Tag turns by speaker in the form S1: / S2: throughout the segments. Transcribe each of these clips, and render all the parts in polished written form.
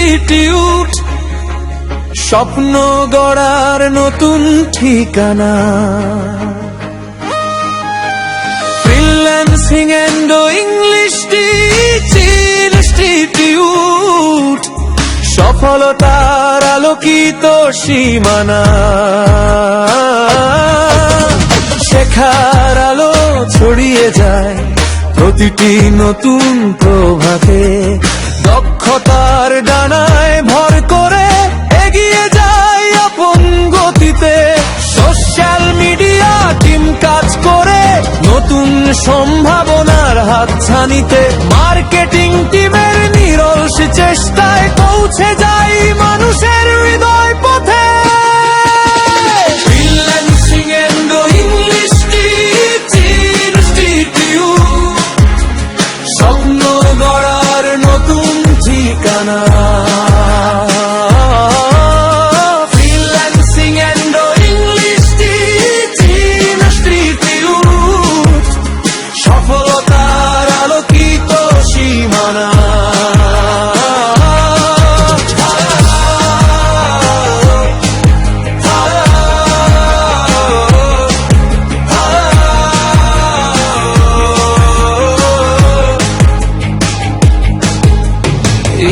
S1: Institute, স্বপ্ন গড়ার নতুন ঠিকানা। ফ্রিল্যান্সিং এন্ড ইংলিশ ইনস্টিটিউট, সফলতার আলোকিত সীমানা। শেখার আলো ছড়িয়ে যায় প্রতিটি নতুন প্রভাতে, দক্ষতার ডানায় ভর করে এগিয়ে যায় আপন গতিতে। সোশ্যাল মিডিয়া টিম কাজ করে নতুন সম্ভাবনার হাতছানিতে, মার্কেটিং টিমের নিরলস চেষ্টায় পৌঁছে যায় মানুষের হৃদয় পথে। ফ্রিল্যান্সিং এন্ড ইংলিশ ইনস্টিটিউট, স্বপ্ন গড়ার নতুন ঠিকানা। ফ্রিল্যান্সিং এন্ড ইংলিশ ইনস্টিটিউট, সফলতার আলোকিত সীমানা।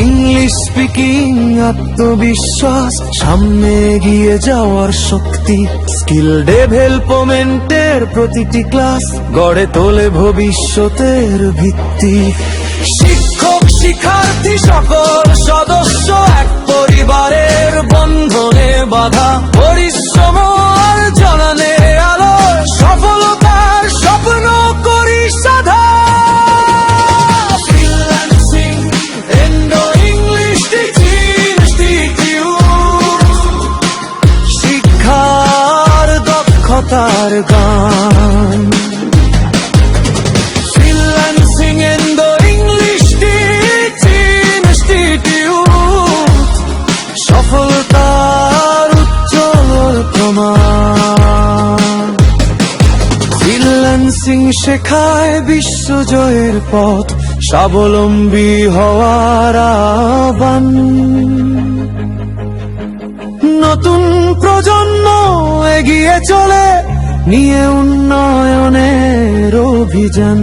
S1: ইংলিশ স্পিকিং, আত্মবিশ্বাস, সামনে এগিয়ে যাওয়ার শক্তি। স্কিল ডেভেলপমেন্টের প্রতিটি ক্লাস গড়ে তোলে ভবিষ্যতের ভিত্তি। শিক্ষক শিক্ষার্থী সকল সদস্য এক পরিবারের বন্ধনে বাঁধা, পরিশ্রম আর জানানে আলো, সফলতার স্বপ্ন করি সাধা। তার গান। ফ্রিল্যান্সিং এন্ড ইংলিশ ইনস্টিটিউট, সফলতার উজ্জ্বল প্রমাণ। ফ্রিল্যান্সিং শেখায় বিশ্বজয়ের পথ, স্বাবলম্বী হওয়ার আহ্বান। নতুন প্রজন্ম এগিয়ে চলে নিয়ে উন্নয়নের অভিযান।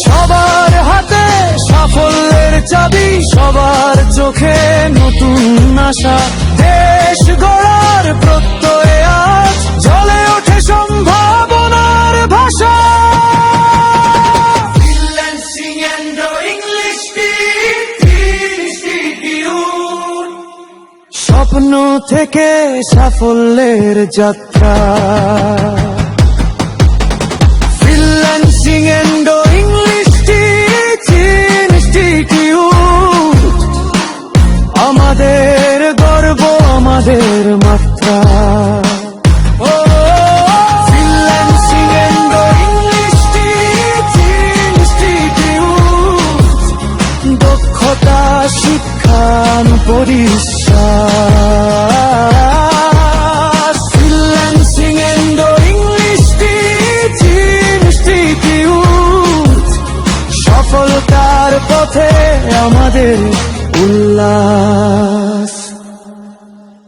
S1: সবার হাতে সাফল্যের চাবি, সবার চোখে নতুন আশা। দেশ গড়ার প্রত্যয়ে আজ জ্বলে ওঠে সম্ভাবনার ভাষা। ফ্রিল্যান্সিং এন্ড ইংলিশ ইনস্টিটিউট, স্বপ্ন থেকে সাফল্যের যাত্রা। ফ্রিল্যান্সিং এন্ড ইংলিশ ইনস্টিটিউট, আমাদের গর্ব, আমাদের মাত্রা। ফ্রিল্যান্সিং এন্ড ইংলিশ ইনস্টিটিউট, দক্ষতা শিক্ষার পরিশ্বাস। ফ্রিল্যান্সিং এন্ড ইংলিশ ইনস্টিটিউট, সফলতার পথে আমাদের উল্লাস।